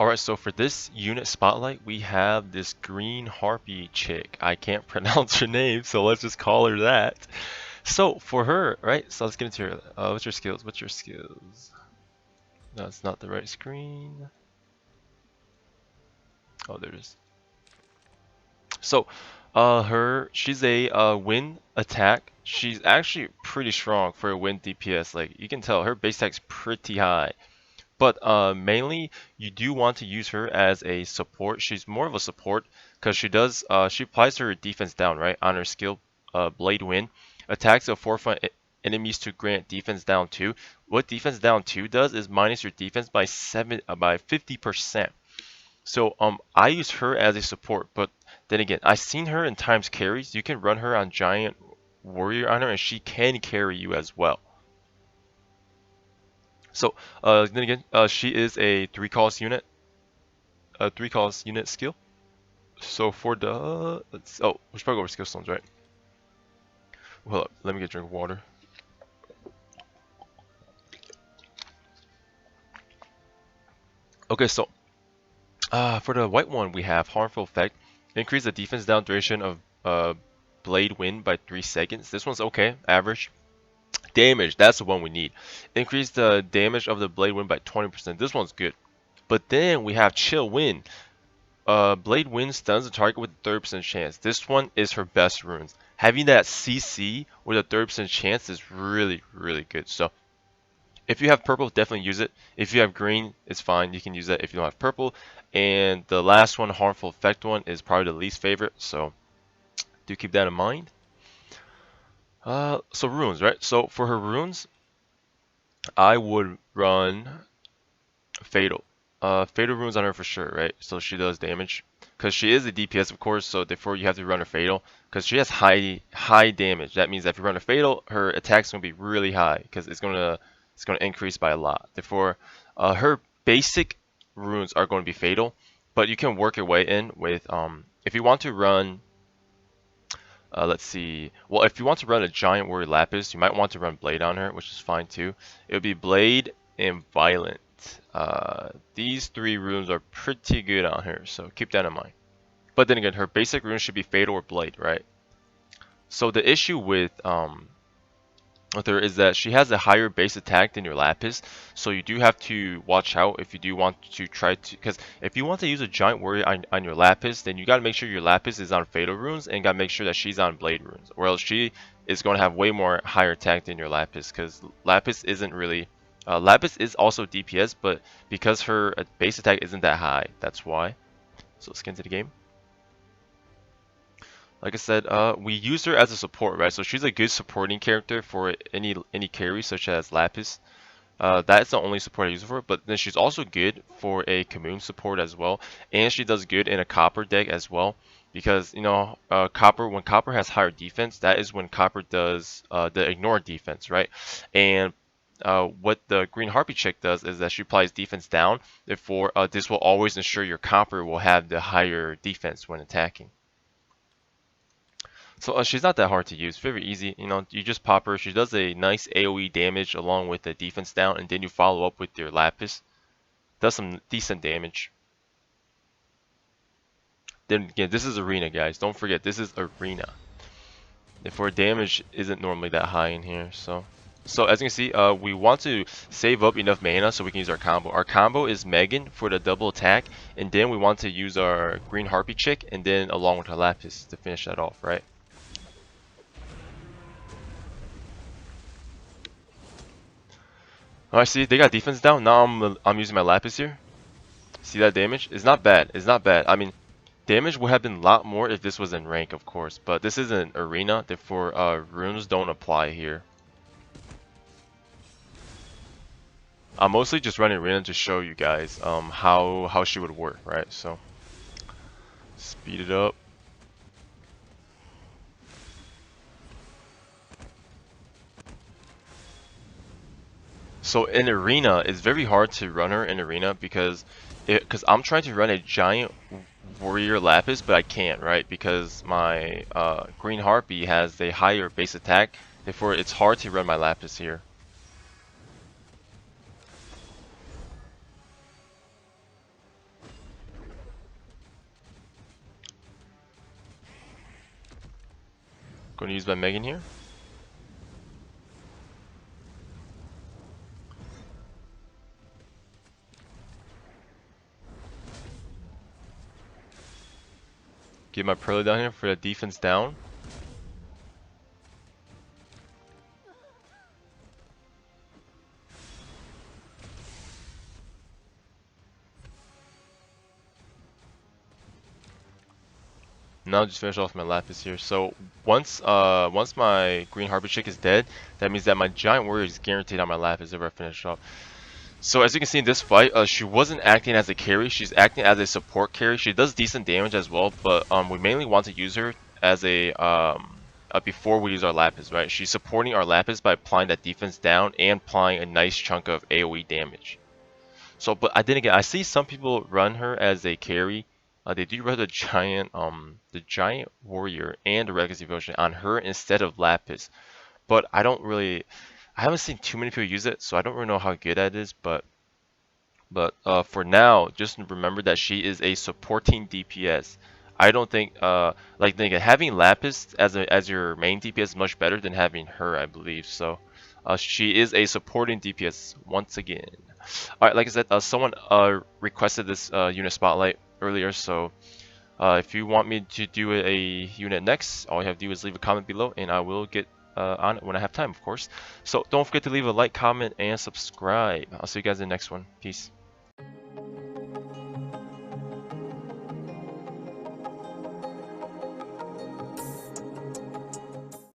Alright, so for this unit spotlight, we have this green harpy chick. I can't pronounce her name, so let's just call her that. So for her, right? So let's get into her. What's your skills? What's your skills? No, it's not the right screen. Oh, there it is. So, she's a wind attack. She's actually pretty strong for a wind DPS. Like you can tell, her base attack's pretty high. But mainly, you do want to use her as a support. She's more of a support because she applies her defense down, right, on her skill, Blade Wind. Attacks the forefront enemies to grant defense down 2. What defense down 2 does is minus your defense by 50%. So I use her as a support, but then again, I've seen her in times carries. You can run her on Giant Warrior on her, and she can carry you as well. So, then again, she is a 3 cost unit, a 3 cost unit skill. So for the, we should probably go over skill stones, right? Hold up, let me get a drink of water. Okay, so, for the white one, we have harmful effect. Increase the defense down duration of Blade Wind by 3 seconds. This one's okay, average. Damage, that's the one we need. Increase the damage of the Blade Wind by 20%. This one's good. But then we have Chill Wind. Blade Wind stuns the target with a 30% chance. This one is her best runes. Having that CC with a 30% chance is really, really good. So if you have purple, definitely use it. If you have green, it's fine. You can use that if you don't have purple. And the last one, harmful effect one, is probably the least favorite. So do keep that in mind. So runes, right? So for her runes, I would run Fatal. Fatal runes on her for sure, right? So she does damage. Because she is a DPS, of course, so therefore you have to run her Fatal. Because she has high damage. That means that if you run her Fatal, her attack's going to be really high. Because it's gonna increase by a lot. Therefore, her basic runes are going to be Fatal. But you can work your way in with, if you want to run, let's see. Well, if you want to run a Giant Warrior Lapis, you might want to run Blade on her, which is fine too. It would be Blade and Violent. These 3 runes are pretty good on her, so keep that in mind. But then again, her basic runes should be Fatal or Blade, right? So the issue with her is that she has a higher base attack than your Lapis, so you do have to watch out if you do want to try to, because if you want to use a Giant Warrior on your Lapis, then you got to make sure your Lapis is on Fatal runes and got to make sure that she's on Blade runes, or else she is going to have way more higher attack than your Lapis, because Lapis isn't really Lapis is also DPS, but because her base attack isn't that high, that's why. So let's get into the game. Like I said, we use her as a support, right? So she's a good supporting character for any carry, such as Lapis. That's the only support I use her for, but then she's also good for a commune support as well, and she does good in a copper deck as well. Because you know, when copper has higher defense, that is when copper does the ignore defense, right? And what the green harpy chick does is that she applies defense down. Therefore, this will always ensure your copper will have the higher defense when attacking. So she's not that hard to use, very easy. You know, you just pop her. She does a nice AoE damage along with the defense down, and then you follow up with your Lapis. Does some decent damage. Then again, this is arena, guys. Don't forget, this is arena. Therefore, damage isn't normally that high in here. So as you can see, we want to save up enough mana so we can use our combo. Our combo is Megan for the double attack, and then we want to use our green harpy chick, and then along with our Lapis to finish that off, right? Alright, see, they got defense down. Now I'm using my Lapis here. See that damage? It's not bad. It's not bad. I mean, damage would have been a lot more if this was in rank, of course. But this is an arena, therefore runes don't apply here. I'm mostly just running arena to show you guys how she would work, right? So speed it up. So in arena, it's very hard to run her in arena because I'm trying to run a giant warrior Lapis, but I can't, right? Because my green harpy has a higher base attack, therefore it's hard to run my Lapis here. . Going to use my Megan here. Get my Prilea down here for the defense down. Now just finish off my Lapis here. So once my Green Harbor Chick is dead, that means that my Giant Warrior is guaranteed on my Lapis if I finish off. So as you can see in this fight, she wasn't acting as a carry. She's acting as a support carry. She does decent damage as well, but we mainly want to use her as a before we use our Lapis, right? She's supporting our Lapis by applying that defense down and applying a nice chunk of AoE damage. So, but I didn't get. I see some people run her as a carry. They do run the giant warrior and the legacy potion on her instead of Lapis. But I don't really, I haven't seen too many people use it, so I don't really know how good that is. But for now, just remember that she is a supporting DPS. I don't think having Lapis as your main DPS is much better than having her, I believe. So she is a supporting DPS once again. Alright, like I said, someone requested this unit spotlight earlier, so if you want me to do a unit next, all you have to do is leave a comment below, and I will get on it when I have time, of course. So don't forget to leave a like, comment, and subscribe. I'll see you guys in the next one. Peace.